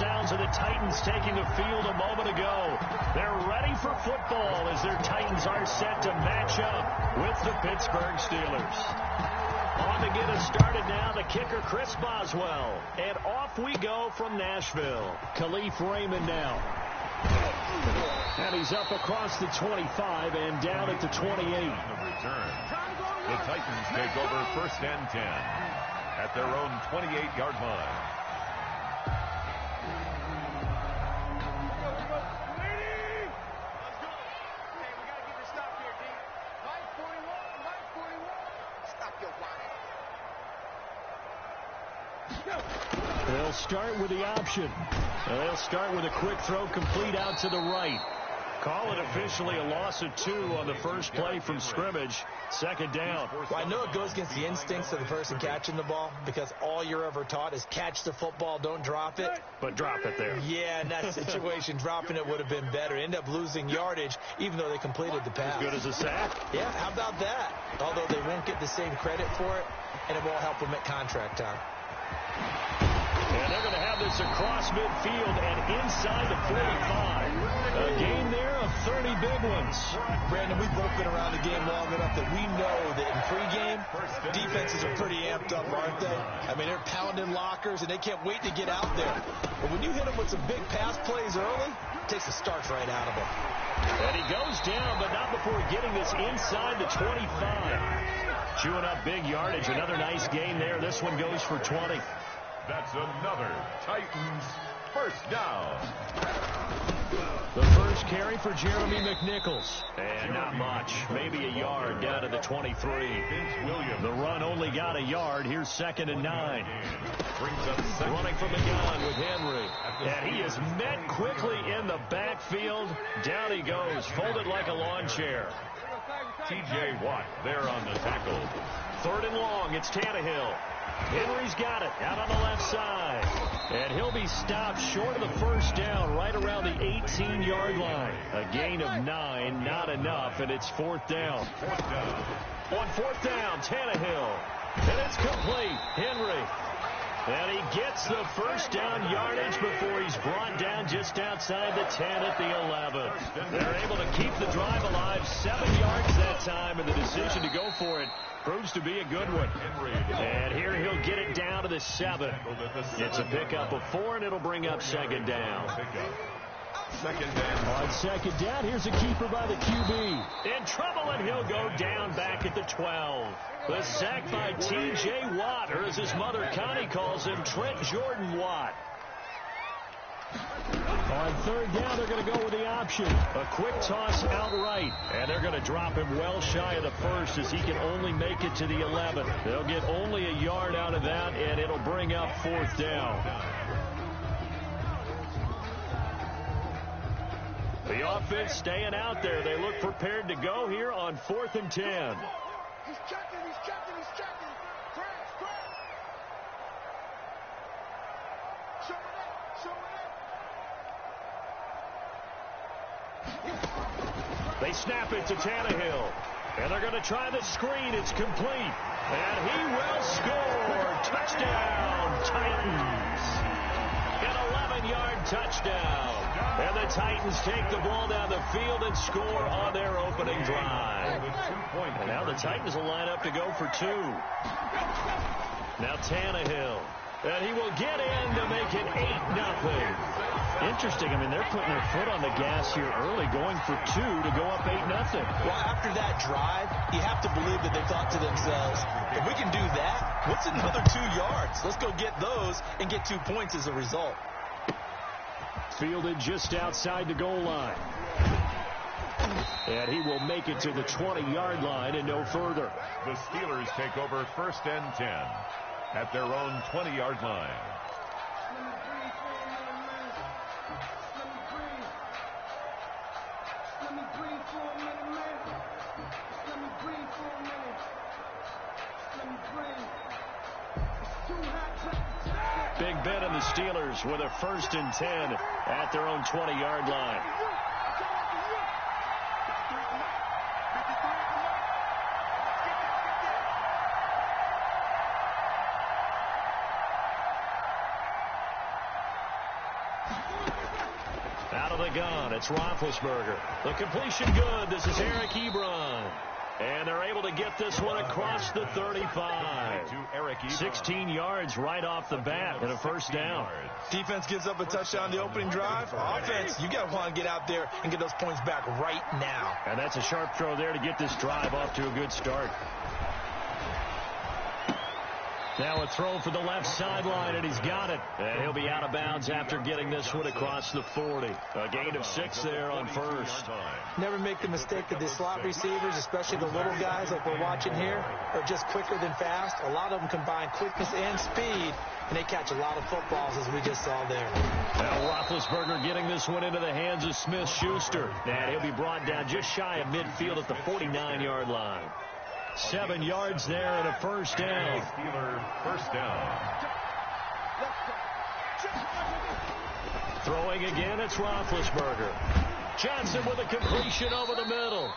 sounds of the Titans taking the field a moment ago. They're ready for football as their Titans are set to match up with the Pittsburgh Steelers. On to get us started now, the kicker, Chris Boswell. And off we go from Nashville. Khalif Raymond now. And he's up across the 25 and down at the 28. The Titans take over 1st and 10 at their own 28-yard line. They'll start with the option. They'll start with a quick throw complete out to the right. Call it officially a loss of 2 on the first play from scrimmage. 2nd down. Well, I know it goes against the instincts of the person catching the ball because all you're ever taught is catch the football, don't drop it. But drop it there. Yeah, in that situation, dropping it would have been better. End up losing yardage even though they completed the pass. As good as a sack? Yeah, how about that? Although they won't get the same credit for it, and it won't help them at contract time. And they're going to have this across midfield and inside the 45. A game there of 30 big ones. Brandon, we've both been around the game long enough that we know that in pregame, defenses are pretty amped up, aren't they? I mean, they're pounding lockers, and they can't wait to get out there. But when you hit them with some big pass plays early, it takes the starch right out of them. And he goes down, but not before getting this inside the 25. Chewing up big yardage. Another nice gain there. This one goes for 20. That's another Titans first down. The first carry for Jeremy McNichols. And not much. Maybe a yard down to the 23. The run only got a yard. Here's 2nd and 9. Running from the gun with Henry. And he is met quickly in the backfield. Down he goes, folded like a lawn chair. T.J. Watt there on the tackle. 3rd and long. It's Tannehill. Henry's got it out on the left side. And he'll be stopped short of the first down right around the 18-yard line. A gain of 9, not enough, and it's 4th down. On 4th down, Tannehill. And it's complete. Henry. And he gets the first down yardage before he's brought down just outside the 10 at the 11. They're able to keep the drive alive. 7 yards that time, and the decision to go for it proves to be a good one. And here he'll get it down to the 7. It's a pickup of 4, and it'll bring up 2nd down. 2nd down. On 2nd down, here's a keeper by the QB. In trouble, and he'll go down back at the 12. The sack by T.J. Watt, or as his mother Connie calls him, Trent Jordan Watt. On 3rd down, they're going to go with the option. A quick toss outright. And they're going to drop him well shy of the 1st as he can only make it to the 11. They'll get only a yard out of that, and it'll bring up 4th down. The offense staying out there. They look prepared to go here on 4th and 10. He's checking. They snap it to Tannehill. And they're going to try the screen. It's complete. And he will score. Touchdown, Titans. An 11-yard touchdown. And the Titans take the ball down the field and score on their opening drive. And now the Titans will line up to go for 2. Now Tannehill. And he will get in to make it 8-0. Interesting. I mean, they're putting their foot on the gas here early, going for 2 to go up 8-0. Well, after that drive, you have to believe that they thought to themselves, if we can do that, what's another 2 yards? Let's go get those and get 2 points as a result. Fielded just outside the goal line. And he will make it to the 20-yard line and no further. The Steelers take over 1st and 10 at their own 20-yard line. Big Ben and the Steelers with a 1st and 10 at their own 20-yard line. Out of the gun, it's Roethlisberger. The completion good. This is Eric Ebron. And they're able to get this one across the 35. 16 yards right off the bat and a first down. Defense gives up a touchdown the opening drive. Offense, you got to want to get out there and get those points back right now. And that's a sharp throw there to get this drive off to a good start. Now a throw for the left sideline, and he's got it. And he'll be out of bounds after getting this one across the 40. A gain of 6 there on first. Never make the mistake that the slot receivers, especially the little guys like we're watching here, are just quicker than fast. A lot of them combine quickness and speed, and they catch a lot of footballs, as we just saw there. Now Roethlisberger getting this one into the hands of Smith-Schuster. And he'll be brought down just shy of midfield at the 49-yard line. 7 yards there and a first down. Steelers first down. Throwing again, it's Roethlisberger. Johnson with a completion over the middle.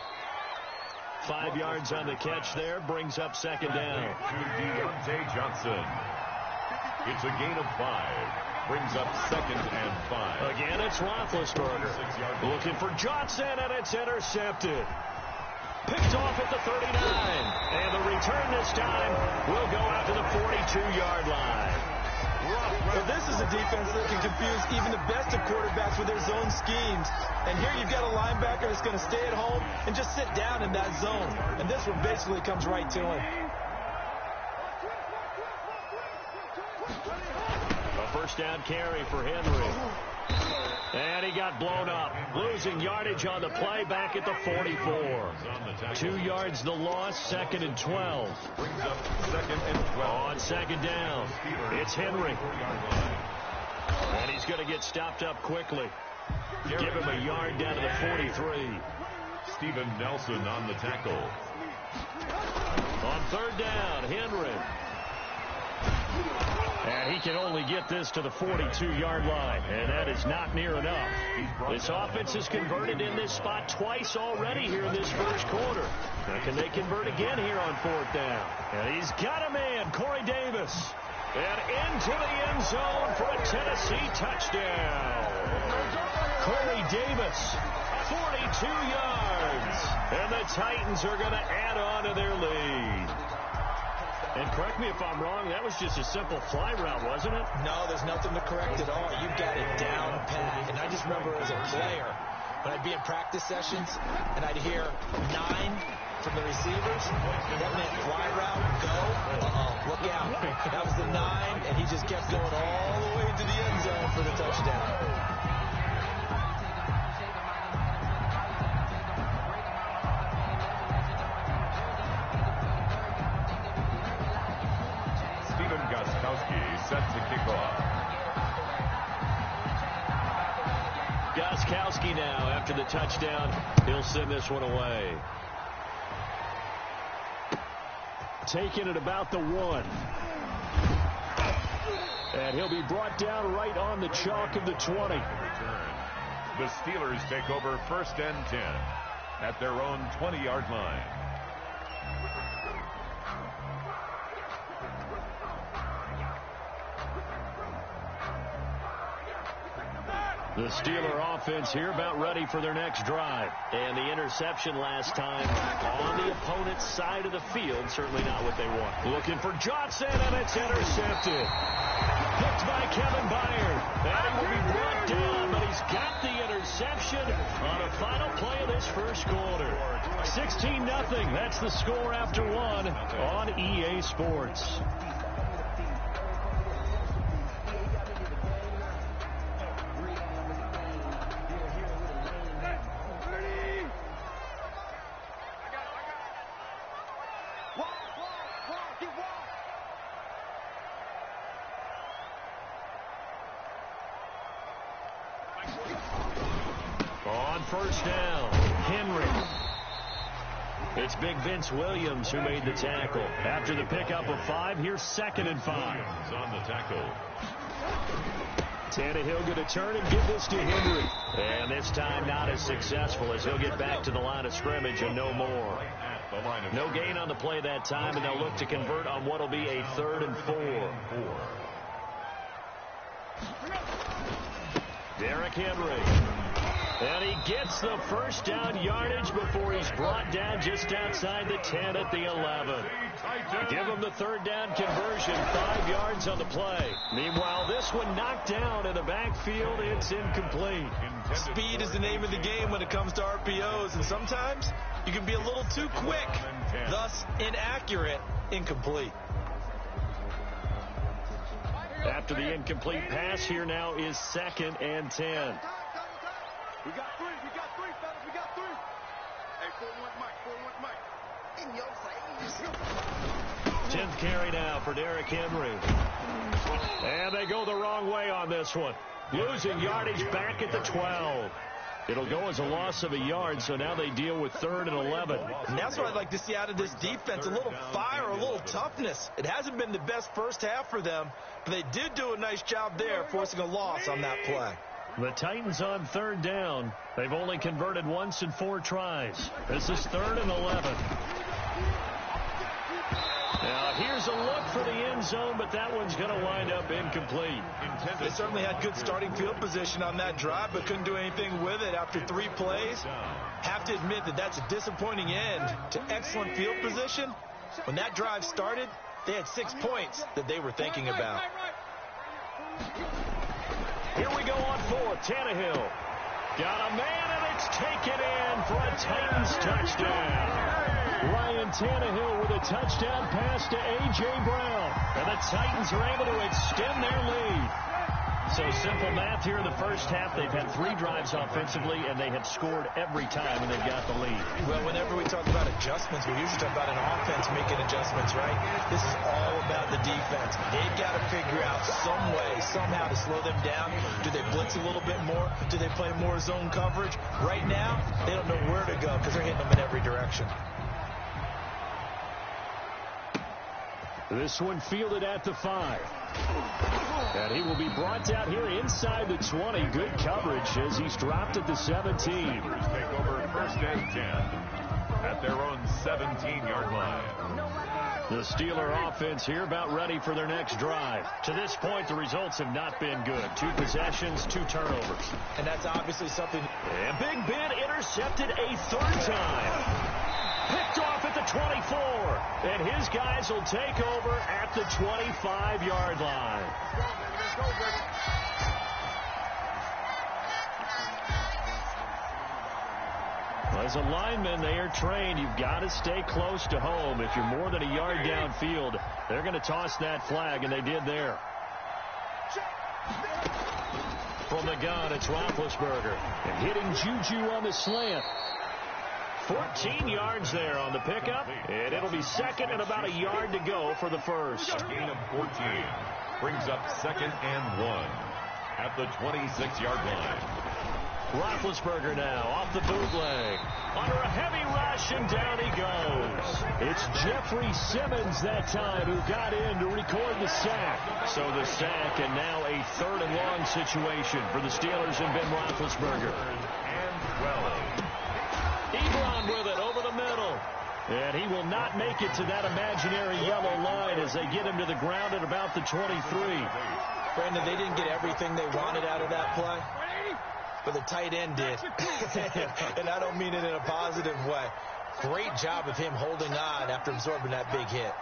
5 yards on the catch there, brings up second down. To Deontay Johnson. It's a gain of 5. Brings up second and 5. Again, it's Roethlisberger. Looking for Johnson, and it's intercepted. Picked off at the 39. And the return this time will go out to the 42-yard line. So this is a defense that can confuse even the best of quarterbacks with their zone schemes. And here you've got a linebacker that's going to stay at home and just sit down in that zone. And this one basically comes right to him. A first down carry for Henry. And he got blown up. Losing yardage on the play back at the 44. 2 yards the loss, second and 12. Brings up second and 12. On second down, it's Henry. And he's going to get stopped up quickly. Give him a yard down to the 43. Steven Nelson on the tackle. On third down, Henry. And he can only get this to the 42-yard line, and that is not near enough. This offense has converted in this spot twice already here in this first quarter. Now, can they convert again here on fourth down? And he's got a man, Corey Davis. And into the end zone for a Tennessee touchdown. Corey Davis, 42 yards. And the Titans are going to add on to their lead. And correct me if I'm wrong, that was just a simple fly route, wasn't it? No, there's nothing to correct at all. You got it down pat. And I just remember as a player, when I'd be in practice sessions, and I'd hear 9 from the receivers, that meant fly route, go, look out. That was the 9, and he just kept going all the way into the end zone for the touchdown. Set to kick off. Gostkowski now after the touchdown. He'll send this one away. Taking it about the 1. And he'll be brought down right on the chalk of the 20. The Steelers take over first and 10 at their own 20-yard line. The Steeler offense here about ready for their next drive. And the interception last time on the opponent's side of the field. Certainly not what they want. Looking for Johnson, and it's intercepted. Picked by Kevin Byard. And he will be brought down, but he's got the interception on a final play of this first quarter. 16-0. That's the score after 1 on EA Sports. On first down, Henry. It's Big Vince Williams who made the tackle. After the pickup of 5, here's second and 5. On the tackle. Tannehill going to turn and give this to Henry. And this time not as successful as he'll get back to the line of scrimmage and no more. No gain on the play that time, and they'll look to convert on what will be a 3rd and 4. Derrick Henry. And he gets the first down yardage before he's brought down just outside the 10 at the 11. Give him the third down conversion, 5 yards on the play. Meanwhile, this one knocked down in the backfield. It's incomplete. Speed is the name of the game when it comes to RPOs, and sometimes you can be a little too quick, thus inaccurate, incomplete. After the incomplete pass, here now is 2nd and 10. We got three, fellas, we got three. Hey, 4-1 Mike, 4-1 Mike. In your face. 10th carry now for Derrick Henry. And they go the wrong way on this one. Losing yardage back at the 12. It'll go as a loss of a yard, so now they deal with 3rd and 11. And that's what I'd like to see out of this defense, a little fire, a little toughness. It hasn't been the best first half for them, but they did do a nice job there, forcing a loss on that play. The Titans on 3rd down. They've only converted once in 4 tries. This is 3rd and 11. Now, here's a look for the end zone, but that one's going to wind up incomplete. They certainly had good starting field position on that drive, but couldn't do anything with it after 3 plays. Have to admit that that's a disappointing end to excellent field position. When that drive started, they had 6 points that they were thinking about. Here we go on 4th. Tannehill got a man, and it's taken in for a Titans touchdown. Ryan Tannehill with a touchdown pass to A.J. Brown. And the Titans are able to extend their lead. So simple math here in the first half. They've had 3 drives offensively, and they have scored every time, and they've got the lead. Well, whenever we talk about adjustments, we usually talk about an offense making adjustments, right? This is all about the defense. They've got to figure out some way, somehow to slow them down. Do they blitz a little bit more? Do they play more zone coverage? Right now, they don't know where to go because they're hitting them in every direction. This one fielded at the 5. And he will be brought down here inside the 20. Good coverage as he's dropped at the 17. Take over 1st and 10 at their own 17-yard line. The Steeler offense here about ready for their next drive. To this point, the results have not been good. 2 possessions, 2 turnovers. And that's obviously something. And Big Ben intercepted a 3rd time. Picked off at the 24. And his guys will take over at the 25-yard line. As a lineman, they are trained. You've got to stay close to home. If you're more than a yard downfield, they're going to toss that flag, and they did there. From the gun, it's Roethlisberger. And hitting Juju on the slant. 14 yards there on the pickup, and it'll be 2nd and about a yard to go for the first. Gain of 14 brings up 2nd and 1 at the 26-yard line. Roethlisberger now off the bootleg. Under a heavy rush, and down he goes. It's Jeffrey Simmons that time who got in to record the sack. So the sack, and now a 3rd and long situation for the Steelers and Ben Roethlisberger. And 12. Ebron with it over the middle. And he will not make it to that imaginary yellow line as they get him to the ground at about the 23. Brandon, they didn't get everything they wanted out of that play, but the tight end did. And I don't mean it in a positive way. Great job of him holding on after absorbing that big hit.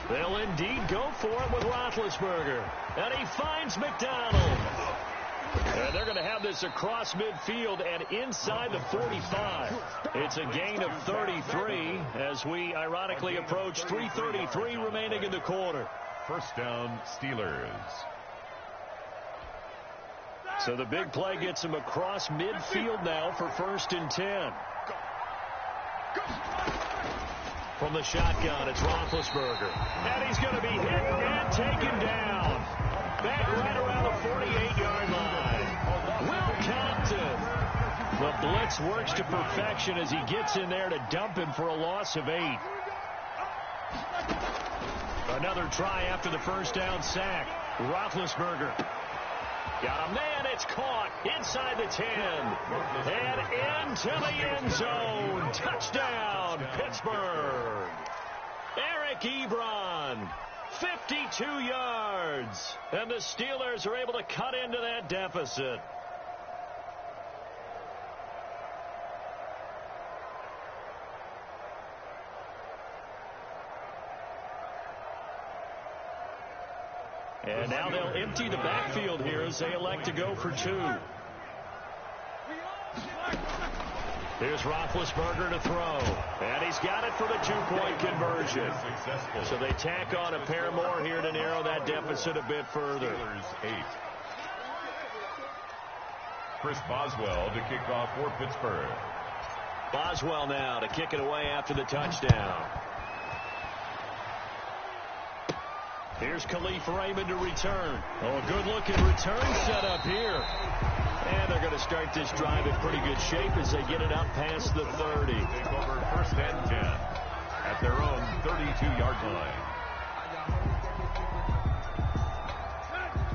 They'll indeed go for it with Roethlisberger. And he finds McDonald. And they're going to have this across midfield and inside the 45. It's a gain of 33 as we ironically approach 3:33 remaining in the quarter. 1st down, Steelers. So the big play gets him across midfield now for 1st and 10. From the shotgun, it's Roethlisberger. And he's going to be hit and taken down. Back right around the 48-yard line. Will Compton. The blitz works to perfection as he gets in there to dump him for a loss of 8. Another try after the 1st down sack. Roethlisberger. Got a man, it's caught inside the 10. And into the end zone. Touchdown, Pittsburgh. Eric Ebron. 52 yards. And the Steelers are able to cut into that deficit. And now they'll empty the backfield here as they elect to go for two. Here's Roethlisberger to throw. And he's got it for the two-point conversion. So they tack on a pair more here to narrow that deficit a bit further. 8. Chris Boswell to kick off for Pittsburgh. Boswell now to kick it away after the touchdown. Here's Khalif Raymond to return. Oh, a good-looking return set up here. And they're going to start this drive in pretty good shape as they get it up past the 30. Take over first and 10 at their own 32-yard line.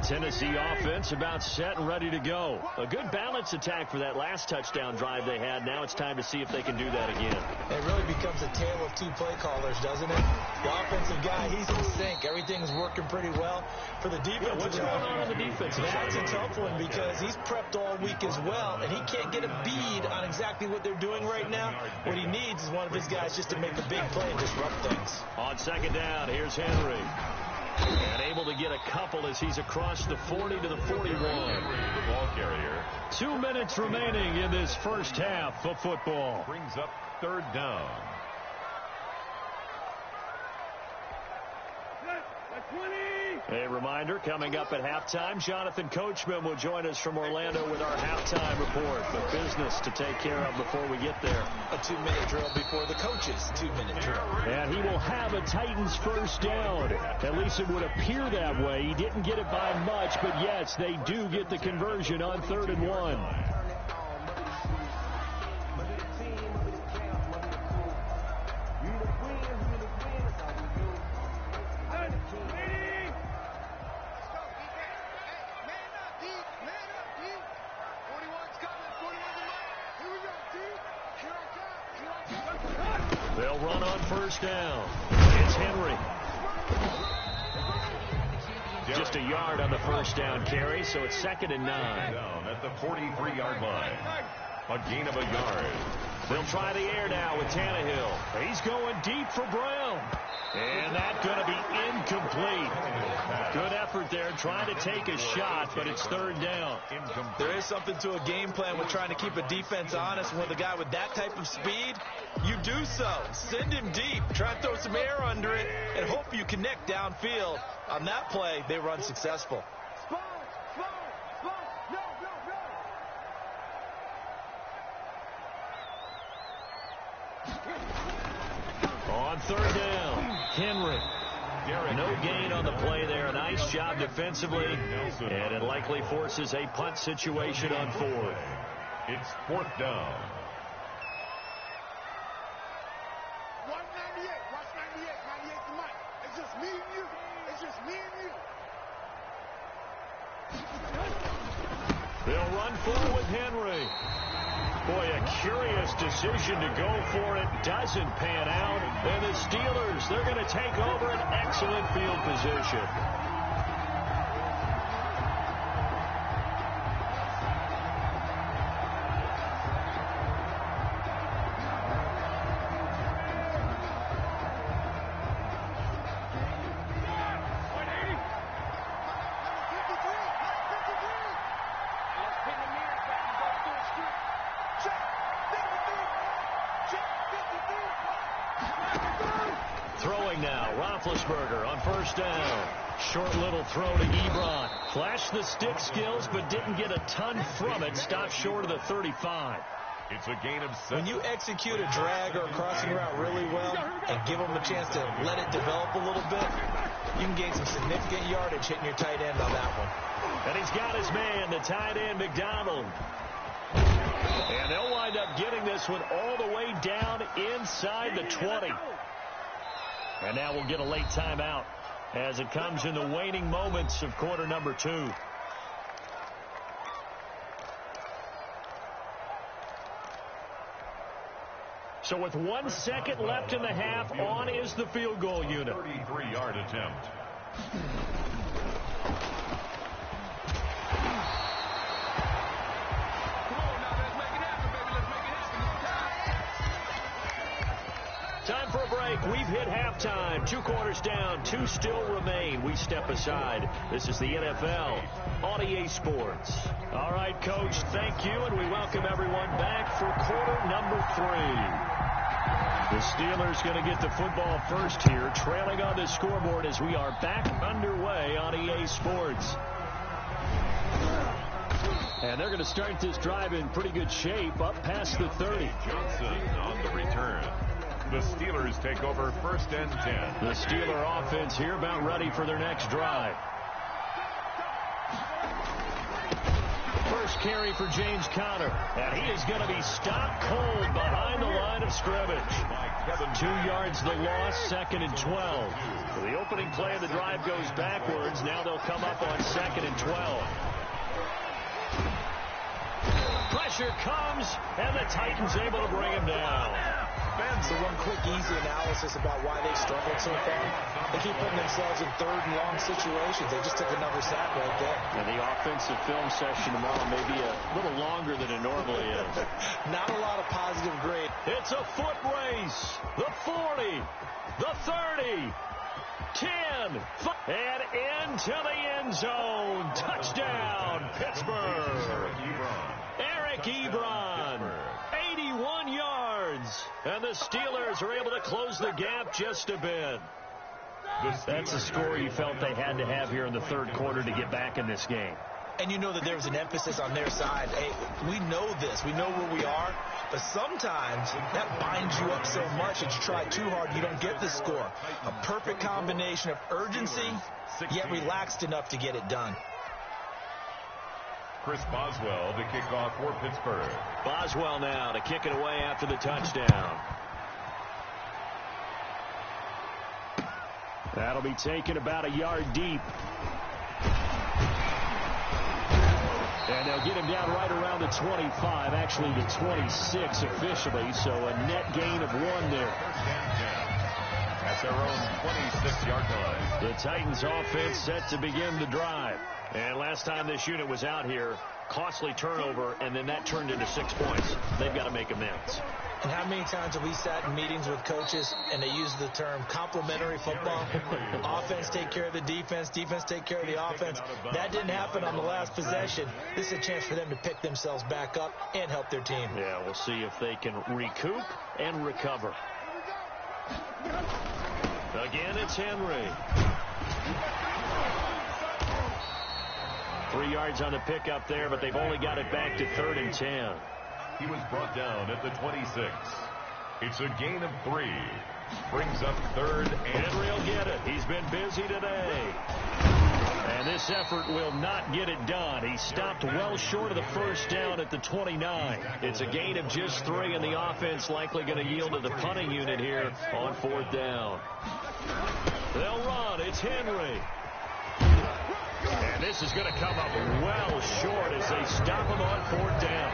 Tennessee offense about set and ready to go. A good balance attack for that last touchdown drive they had. Now it's time to see if they can do that again. It really becomes a tale of two play callers, doesn't it? The offensive guy, he's in sync. Everything's working pretty well. For the defense, what's going on the defensive side? That's a tough one because he's prepped all week as well, and he can't get a bead on exactly what they're doing right now. What he needs is one of his guys just to make a big play and disrupt things. On second down, here's Henry. And able to get a couple as he's across the 40 to the 41. The ball carrier. 2 minutes remaining in this first half of football. Brings up third down. A reminder, coming up at halftime, Jonathan Coachman will join us from Orlando with our halftime report. But business to take care of before we get there. A 2-minute drill before the coach's 2-minute drill. And he will have a Titans first down. At least it would appear that way. He didn't get it by much, but yes, they do get the conversion on 3rd and 1. They'll run on first down. It's Henry. Just a yard on the first down carry, so it's 2nd and 9. Down at the 43-yard line. A gain of a yard. They'll try the air now with Tannehill. He's going deep for Brown. And that's going to be incomplete. Good effort there trying to take a shot, but it's 3rd down. There is something to a game plan with trying to keep a defense honest. With a guy with that type of speed, you do so. Send him deep. Try and throw some air under it and hope you connect downfield. On that play, they run successful. On 3rd down, Henry. No gain on the play there. Nice job defensively, and it likely forces a punt situation on 4th. It's 4th down. 198. Watch 98. 98 to Mike. It's just me and you. It's just me and you. They'll run full with Henry. Boy, a curious decision to go for it. Doesn't pan out. And the Steelers, they're going to take over an excellent field position. Throwing now, Roethlisberger on first down. Short little throw to Ebron. Flashed the stick skills, but didn't get a ton from it. Stopped short of the 35. It's a gain of 7. When you execute a drag or a crossing route really well and give them a chance to let it develop a little bit, you can gain some significant yardage hitting your tight end on that one. And he's got his man, the tight end, McDonald. And they'll wind up getting this one all the way down inside the 20. And now we'll get a late timeout as it comes in the waning moments of quarter number 2. So with 1 second left in the half, on is the field goal unit. 33-yard attempt. Time for a break. We've hit halftime. 2 quarters down. 2 still remain. We step aside. This is the NFL on EA Sports. All right, Coach, thank you, and we welcome everyone back for quarter number 3. The Steelers going to get the football first here, trailing on the scoreboard as we are back underway on EA Sports. And they're going to start this drive in pretty good shape, up past the 30. Johnson on the return. The Steelers take over 1st and 10. The Steeler offense here about ready for their next drive. First carry for James Conner. And he is going to be stopped cold behind the line of scrimmage. 2 yards the loss, 2nd and 12. The opening play of the drive goes backwards. Now they'll come up on 2nd and 12. Pressure comes, and the Titans able to bring him down. So one quick, easy analysis about why they struggled so far. They keep putting themselves in 3rd and long situations. They just took another sack right there. And the offensive film session tomorrow may be a little longer than it normally is. Not a lot of positive grade. It's a foot race. The 40, the 30, 10, and into the end zone. Touchdown, Pittsburgh. Eric Ebron. 81 yards. And the Steelers are able to close the gap just a bit. That's a score you felt they had to have here in the 3rd quarter to get back in this game. And you know that there was an emphasis on their side. Hey, we know this. We know where we are. But sometimes that binds you up so much that you try too hard, you don't get the score. A perfect combination of urgency, yet relaxed enough to get it done. Chris Boswell to kick off for Pittsburgh. Boswell now to kick it away after the touchdown. That'll be taken about a yard deep. And they'll get him down right around the 25, actually the 26 officially, so a net gain of 1 there. At their own 26-yard line. The Titans offense set to begin the drive. And last time this unit was out here, costly turnover, and then that turned into 6 points. They've got to make amends. And how many times have we sat in meetings with coaches and they use the term complementary football? Offense take care of the defense, defense take care of the offense. That didn't happen on the last possession. This is a chance for them to pick themselves back up and help their team. Yeah, we'll see if they can recoup and recover. Again, it's Henry. 3 yards on the pickup there, but they've only got it back to 3rd and 10. He was brought down at the 26. It's a gain of 3. Brings up 3rd and Henry will get it. He's been busy today. And this effort will not get it done. He stopped well short of the first down at the 29. It's a gain of just 3, and the offense likely going to yield to the punting unit here on 4th down. They'll run. It's Henry. And this is going to come up well short as they stop him on 4th down.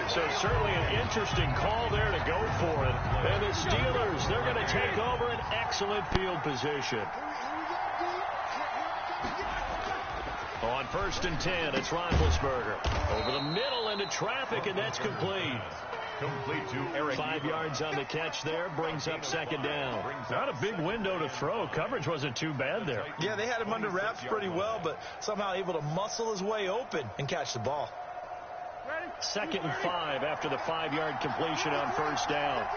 So certainly an interesting call there to go for it. And the Steelers, they're going to take over an excellent field position. On 1st and 10, it's Roethlisberger. Over the middle into traffic, and that's complete. complete to Eric. 5 yards on the catch there, brings up 2nd down. Not a big window to throw. Coverage wasn't too bad there. Yeah, they had him under wraps pretty well, but somehow able to muscle his way open and catch the ball. 2nd and 5 after the 5-yard completion on 1st down.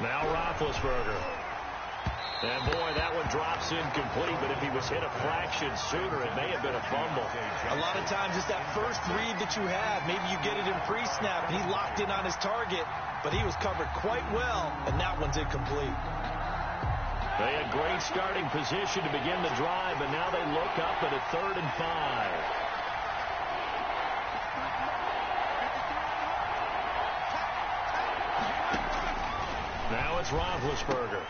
Now Roethlisberger. And, boy, that one drops incomplete, but if he was hit a fraction sooner, it may have been a fumble. A lot of times it's that first read that you have. Maybe you get it in pre-snap, and he locked in on his target, but he was covered quite well, and that one's incomplete. They had great starting position to begin the drive, but now they look up at a 3rd and 5. Now it's Roethlisberger.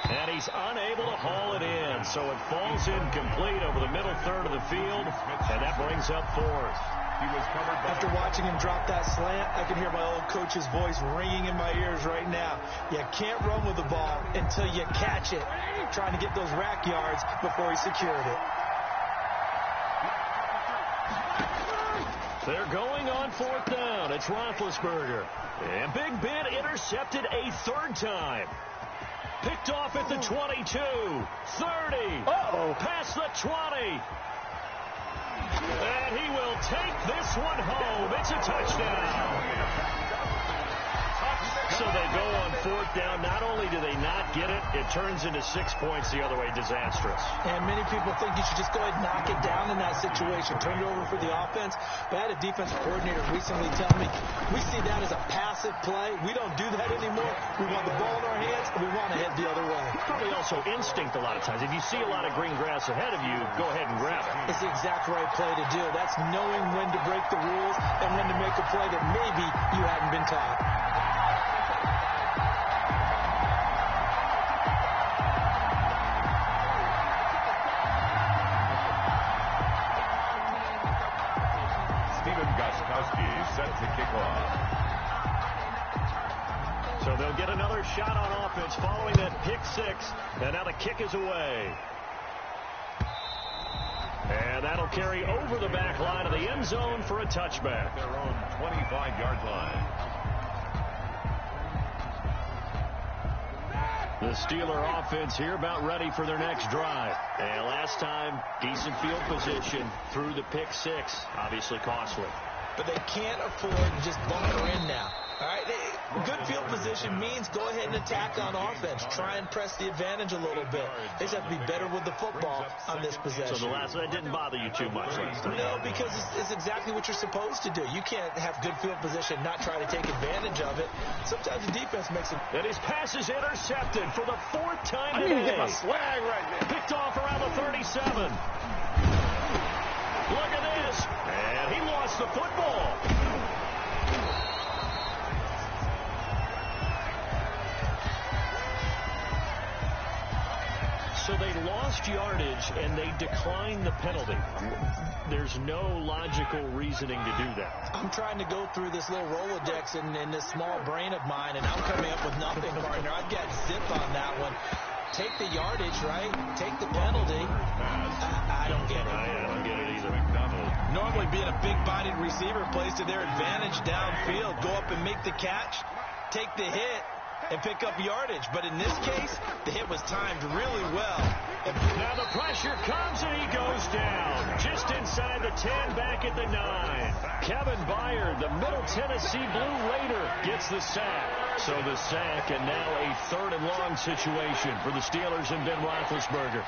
And he's unable to haul it in, so it falls incomplete over the middle third of the field, and that brings up 4th. He was covered by... After watching him drop that slant, I can hear my old coach's voice ringing in my ears right now. You can't run with the ball until you catch it. Trying to get those rack yards before he secured it. They're going on 4th down. It's Roethlisberger. And Big Ben intercepted a 3rd time. Picked off at the 22, 30, past the 20. And he will take this one home. It's a touchdown. So they go on 4th down. Not only do they not get it, it turns into 6 points the other way. Disastrous. And many people think you should just go ahead and knock it down in that situation. Turn it over for the offense. But I had a defensive coordinator recently tell me, we see that as a passive play. We don't do that anymore. We want the ball in our hands, and we want to head the other way. Probably also instinct a lot of times. If you see a lot of green grass ahead of you, go ahead and grab it. It's the exact right play to do. That's knowing when to break the rules and when to make a play that maybe you hadn't been taught. Set to kick off. So they'll get another shot on offense following that pick 6. And now the kick is away. And that'll carry over the back line of the end zone for a touchback. Their own 25-yard line. The Steeler offense here about ready for their next drive. And last time, decent field position through the pick 6. Obviously costly. But they can't afford to just bunker in now. All right, good field position means go ahead and attack on offense. Try and press the advantage a little bit. They just have to be better with the football on this possession. So that didn't bother you too much last time? No, because it's exactly what you're supposed to do. You can't have good field position, not try to take advantage of it. Sometimes the defense makes it. And his pass is intercepted for the 4th time today. I need to get my swag right there. Picked off around the 37. Look at this. And he lost the football. So they lost yardage and they declined the penalty. There's no logical reasoning to do that. I'm trying to go through this little Rolodex in this small brain of mine, and I'm coming up with nothing, partner. I've got zip on that one. Take the yardage, right? Take the penalty. I don't get it. I don't get it either. Normally being a big-bodied receiver plays to their advantage downfield. Go up and make the catch, take the hit, and pick up yardage. But in this case, the hit was timed really well. Now the pressure comes and he goes down. Just inside the 10, back at the 9. Kevin Byard, the Middle Tennessee Blue Raider, gets the sack. So the sack, and now a 3rd and long situation for the Steelers and Ben Roethlisberger.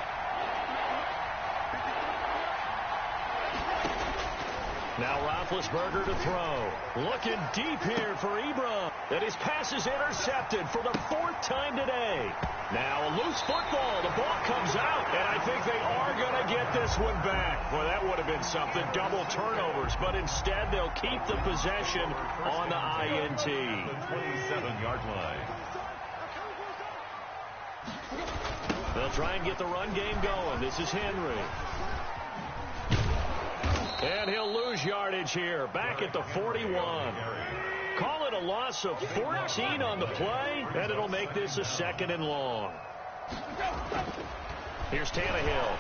Now Roethlisberger to throw. Looking deep here for Ebron. And his pass is intercepted for the 4th time today. Now a loose football. The ball comes out. And I think they are going to get this one back. Boy, that would have been something. Double turnovers. But instead, they'll keep the possession on the INT. The 27-yard line. They'll try and get the run game going. This is Henry. And he'll lose yardage here, back at the 41. Call it a loss of 14 on the play, and it'll make this a 2nd and long. Here's Tannehill.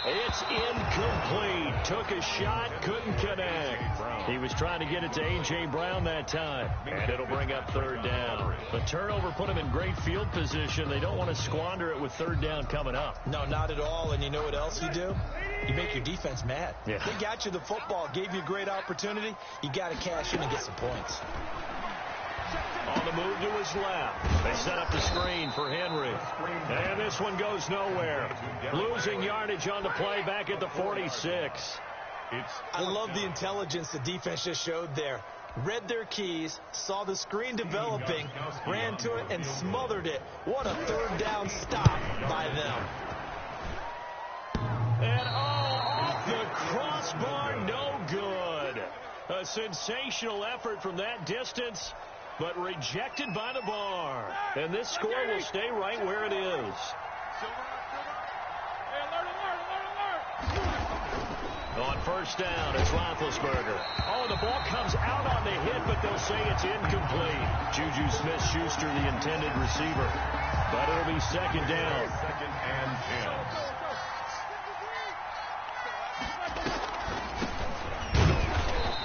It's incomplete. Took a shot, couldn't connect. He was trying to get it to A.J. Brown that time. And it'll bring up 3rd down. The turnover put him in great field position. They don't want to squander it with 3rd down coming up. No, not at all. And you know what else you do? You make your defense mad. Yeah. They got you the football, gave you a great opportunity. You got to cash in and get some points. On the move to his left. They set up the screen for Henry. And this one goes nowhere. Losing yardage on the play back at the 46. I love the intelligence the defense just showed there. Read their keys, saw the screen developing, ran to it, and smothered it. What a 3rd down stop by them. And off the crossbar, no good. A sensational effort from that distance, but rejected by the bar. And this score will stay right where it is. On first down, it's Roethlisberger. Oh, the ball comes out on the hit, but they'll say it's incomplete. Juju Smith-Schuster, the intended receiver. But it'll be second down. Second and 10.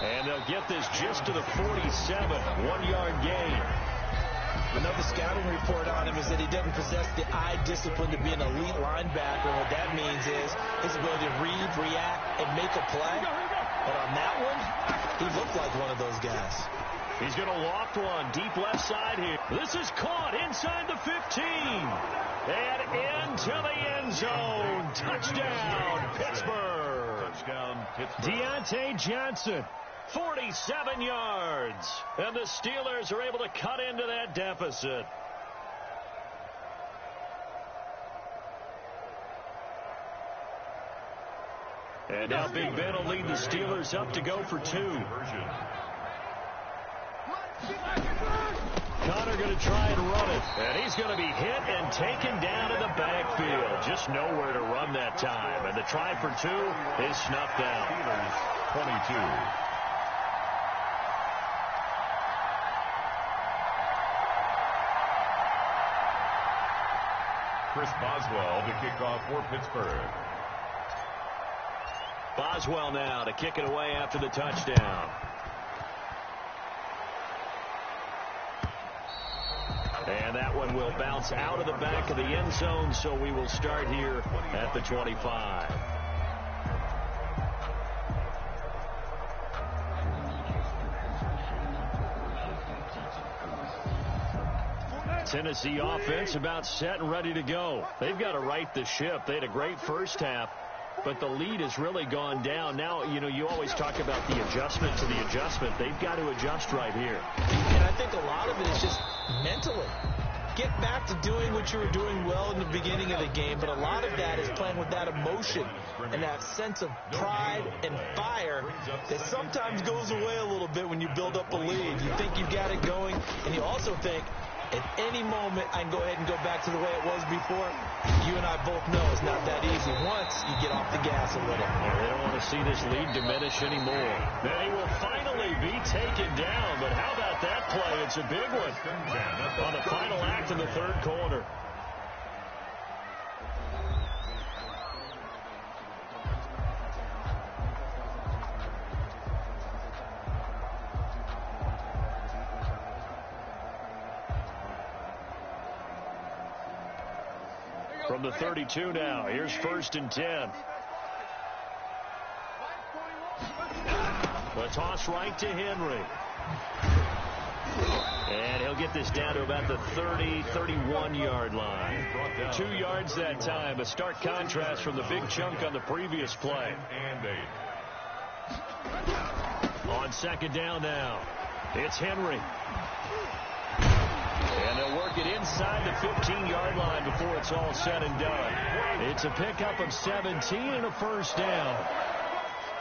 And they'll get this just to the 47, 1-yard gain. Another scouting report on him is that he doesn't possess the eye discipline to be an elite linebacker. What that means is his ability to read, react, and make a play. But on that one, he looked like one of those guys. He's going to loft one deep left side here. This is caught inside the 15. And into the end zone. Touchdown, Pittsburgh. Touchdown, Pittsburgh. Deontay Johnson. 47 yards. And the Steelers are able to cut into that deficit. And now Big Ben will lead the Steelers up to go for 2. Connor going to try and run it. And he's going to be hit and taken down in the backfield. Just nowhere to run that time. And the try for 2 is snuffed out. Steelers 22. Chris Boswell to kick off for Pittsburgh. Boswell now to kick it away after the touchdown. And that one will bounce out of the back of the end zone, so we will start here at the 25. Tennessee offense about set and ready to go. They've got to right the ship. They had a great first half, but the lead has really gone down. Now, you always talk about the adjustment to the adjustment. They've got to adjust right here. And I think a lot of it is just mentally. Get back to doing what you were doing well in the beginning of the game, but a lot of that is playing with that emotion and that sense of pride and fire that sometimes goes away a little bit when you build up a lead. You think you've got it going, and you also think, at any moment, I can go ahead and go back to the way it was before. You and I both know it's not that easy once you get off the gas a little. Yeah, they don't want to see this lead diminish anymore. They will finally be taken down, but how about that play? It's a big one on the final act of the third quarter. From the 32 now, here's 1st and 10. The toss right to Henry. And he'll get this down to about the 30, 31-yard line. 2 yards that time, a stark contrast from the big chunk on the previous play. On second down now, it's Henry. And they'll work it inside the 15-yard line before it's all said and done. It's a pickup of 17 and a first down.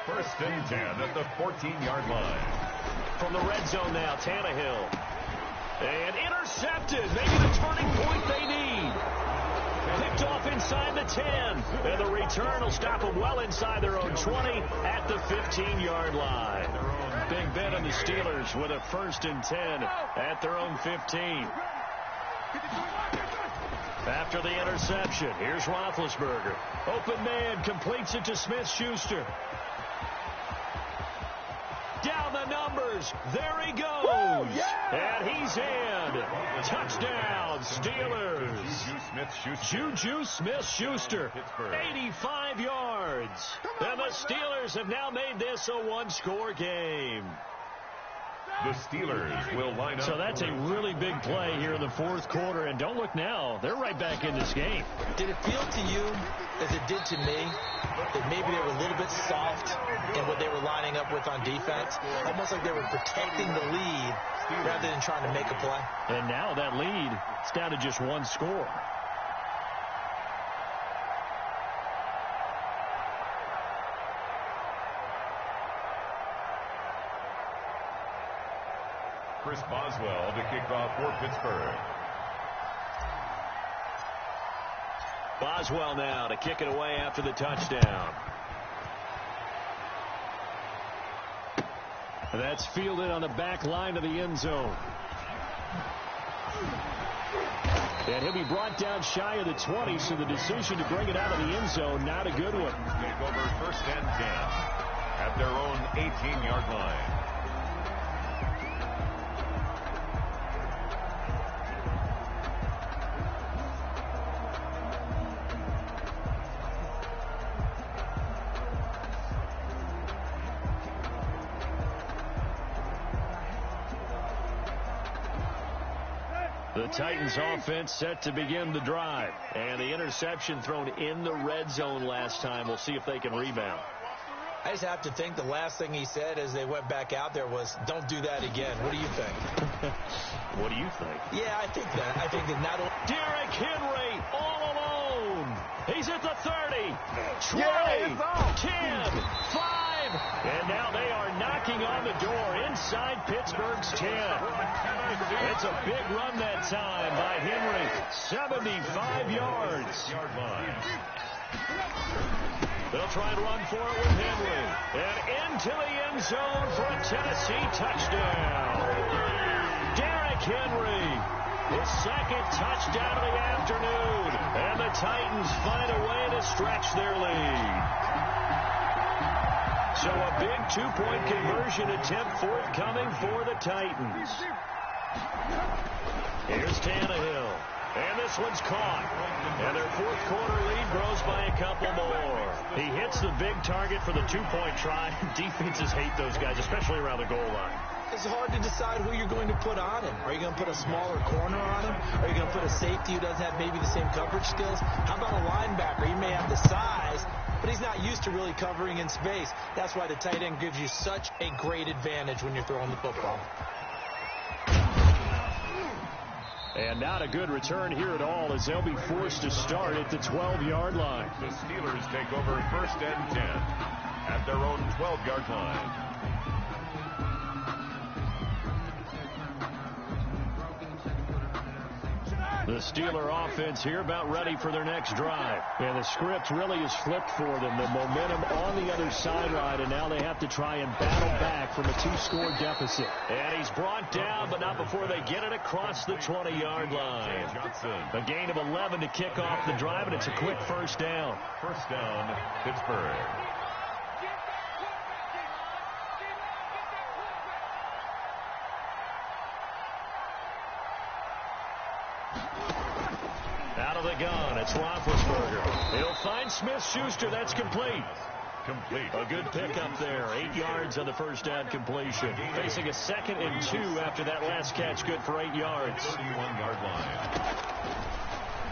1st and 10 at the 14-yard line. From the red zone now, Tannehill. And intercepted. Maybe the turning point they need. Picked off inside the 10. And the return will stop them well inside their own 20 at the 15-yard line. Big Ben and the Steelers with a 1st and 10 at their own 15. After the interception, here's Roethlisberger. Open man, completes it to Smith-Schuster. Down the numbers. There he goes. Woo, yeah! And he's in. Touchdown, Steelers. Juju Smith-Schuster. 85 yards. And the Steelers have now made this a one-score game. The Steelers will line up. So that's a really big play here in the fourth quarter. And don't look now. They're right back in this game. Did it feel to you, as it did to me, that maybe they were a little bit soft in what they were lining up with on defense? Almost like they were protecting the lead rather than trying to make a play. And now that lead is down to just one score. Chris Boswell to kick off for Pittsburgh. Boswell now to kick it away after the touchdown. That's fielded on the back line of the end zone. And he'll be brought down shy of the 20, so the decision to bring it out of the end zone, not a good one. Take over first and 10 at their own 18-yard line. The Titans offense set to begin the drive. And the interception thrown in the red zone last time. We'll see if they can rebound. I just have to think the last thing he said as they went back out there was, don't do that again. What do you think? What do you think? Yeah, I think that. I think that not only... Derrick Henry all alone. He's at the 30, 20, 10, 5. And now they are knocking on the door inside Pittsburgh's 10. It's a big run that time by Henry. 75 yards. They'll try and run for it with Henry. And into the end zone for a Tennessee touchdown. Derrick Henry, his second touchdown of the afternoon. And the Titans find a way to stretch their lead. So a big two-point conversion attempt forthcoming for the Titans. Here's Tannehill. And this one's caught. And their fourth quarter lead grows by a couple more. He hits the big target for the two-point try. Defenses hate those guys, especially around the goal line. It's hard to decide who you're going to put on him. Are you going to put a smaller corner on him? Are you going to put a safety who doesn't have maybe the same coverage skills? How about a linebacker? He may have the size, but he's not used to really covering in space. That's why the tight end gives you such a great advantage when you're throwing the football. And not a good return here at all as they'll be forced to start at the 12-yard line. The Steelers take over first and 10 at their own 12-yard line. The Steeler offense here about ready for their next drive. And the script really is flipped for them. The momentum on the other sideline, and now they have to try and battle back from a two-score deficit. And he's brought down, but not before they get it across the 20-yard line. A gain of 11 to kick off the drive, and it's a quick first down. First down, Pittsburgh. Out of the gun, it's Roethlisberger. He'll find Smith-Schuster. That's complete. A good pickup there. 8 yards on the first down completion. Facing a 2nd and 2 after that last catch. Good for 8 yards. 31-yard line.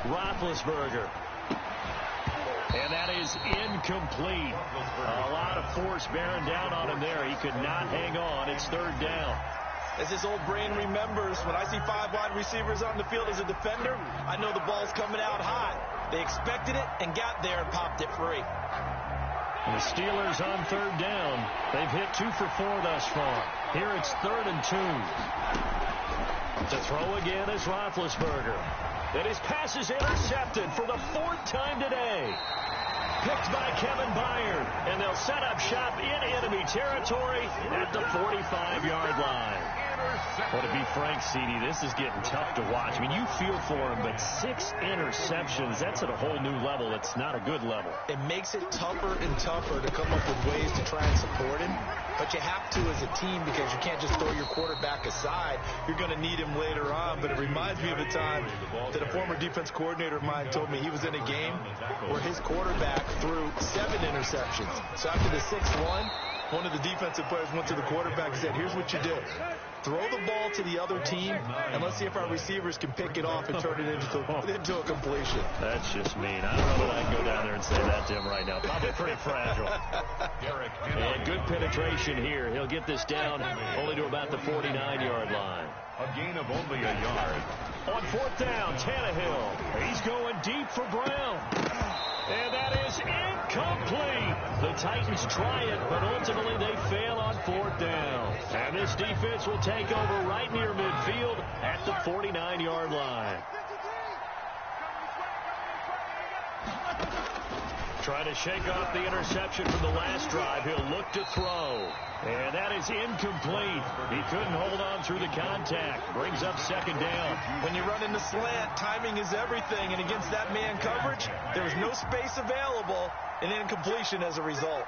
Roethlisberger. And that is incomplete. A lot of force bearing down on him there. He could not hang on. It's 3rd down. As his old brain remembers, when I see 5 wide receivers on the field as a defender, I know the ball's coming out hot. They expected it and got there and popped it free. And the Steelers on 3rd down. They've hit 2 for 4 thus far. Here it's 3rd and 2. To throw again is Roethlisberger. And his pass is intercepted for the 4th time today. Picked by Kevin Byard. And they'll set up shop in enemy territory at the 45-yard line. Well, to be frank, CD, this is getting tough to watch. I mean, you feel for him, but 6 interceptions, that's at a whole new level. It's not a good level. It makes it tougher and tougher to come up with ways to try and support him. But you have to as a team because you can't just throw your quarterback aside. You're going to need him later on. But it reminds me of a time that a former defense coordinator of mine told me he was in a game where his quarterback threw 7 interceptions. So after the 6th one of the defensive players went to the quarterback and said, here's what you do. Throw the ball to the other team, and let's see if our receivers can pick it off and turn it into a completion. That's just mean. I don't know that I can go down there and say that to him right now. Probably pretty fragile. And good penetration here. He'll get this down only to about the 49-yard line. A gain of only a yard. On 4th down, Tannehill. He's going deep for Brown. And that is incomplete. The Titans try it, but ultimately they fail on 4th down. And this defense will take over right near midfield at the 49-yard line. Trying to shake off the interception from the last drive. He'll look to throw. And that is incomplete. He couldn't hold on through the contact. Brings up second down. When you run in the slant, timing is everything. And against that man coverage, there was no space available, and incompletion as a result.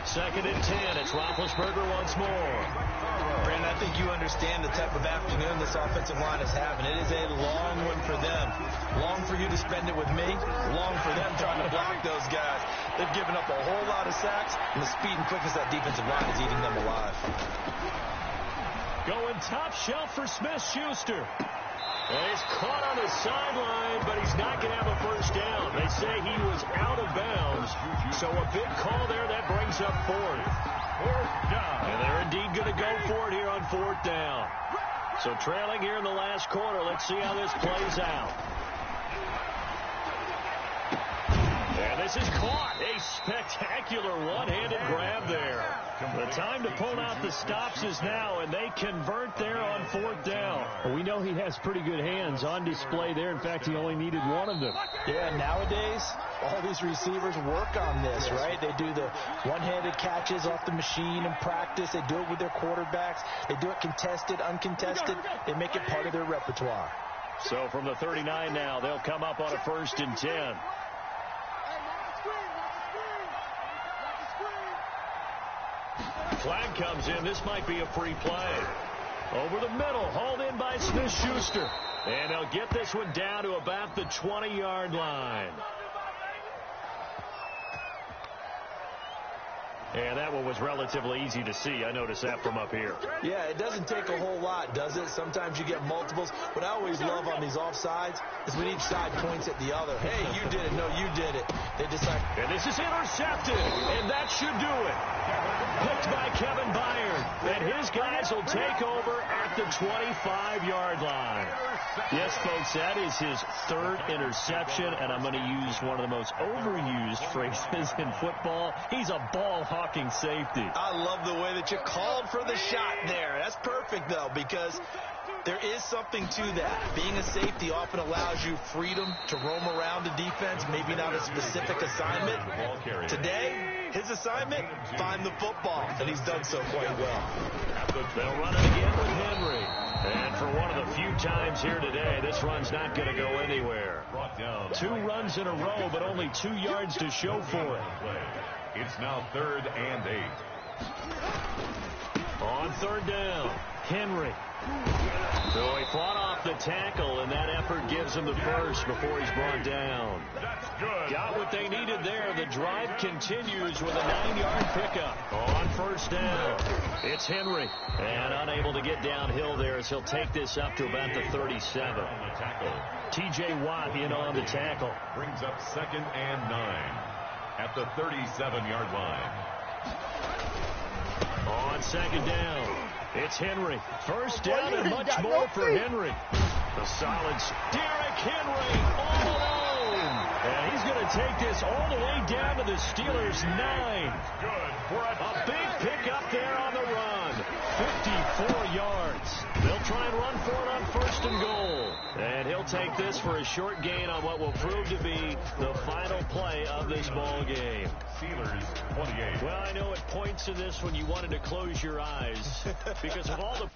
Second and 10. It's Roethlisberger once more. Brandon, I think you understand the type of afternoon this offensive line is having. It is a long one for them. Long for you to spend it with me. Long for them trying to block those guys. They've given up a whole lot of sacks, and the speed and quickness of that defensive line is eating them alive. Going top shelf for Smith-Schuster. And he's caught on the sideline, but he's not going to have a first down. They say he was out of bounds, so a big call there that brings up fourth. And they're indeed going to go for it here on fourth down. So trailing here in the last quarter. Let's see how this plays out. And this is caught. A spectacular one-handed grab there. The time to pull out the stops is now, and they convert there on fourth down. Well, we know he has pretty good hands on display there. In fact, he only needed one of them. Yeah, nowadays, all these receivers work on this, right? They do the one-handed catches off the machine in practice. They do it with their quarterbacks. They do it contested, uncontested. They make it part of their repertoire. So from the 39 now, they'll come up on a 1st and 10. Flag comes in. This might be a free play. Over the middle, hauled in by Smith-Schuster. And they'll get this one down to about the 20-yard line. And that one was relatively easy to see. I noticed that from up here. Yeah, it doesn't take a whole lot, does it? Sometimes you get multiples. What I always love on these offsides is when each side points at the other. Hey, you did it. No, you did it. They decide. And this is intercepted. And that should do it. Picked by Kevin Byard. And his guys will take over at the 25-yard line. Yes, folks, that is his third interception. And I'm going to use one of the most overused phrases in football. He's a ball-hawking safety. I love the way that you called for the shot there. That's perfect, though, because there is something to that. Being a safety often allows you freedom to roam around the defense, maybe not a specific assignment. Today, his assignment, find the football, and he's done so quite well. They'll run it again with Henry. And for one of the few times here today, this run's not going to go anywhere. 2 runs in a row, but only 2 yards to show for it. It's now 3rd and 8. On 3rd down, Henry. So he fought off the tackle, and that effort gives him the first before he's brought down. That's good. Got what they needed there. The drive continues with a 9-yard pickup. On 1st down, it's Henry. And unable to get downhill there as he'll take this up to about the 37. T.J. Watt in on the tackle. Brings up 2nd and 9 at the 37-yard line. On 2nd down, it's Henry. 1st down and much more for Henry. The solid Derrick Henry all alone. And he's going to take this all the way down to the Steelers' 9. Good for a big pickup there on the run. 54 yards. They'll try and run for it on 1st and goal. And he'll take this for a short gain on what will prove to be the final play of this ball game. Steelers 28. Well, I know at points in this when you wanted to close your eyes because of all the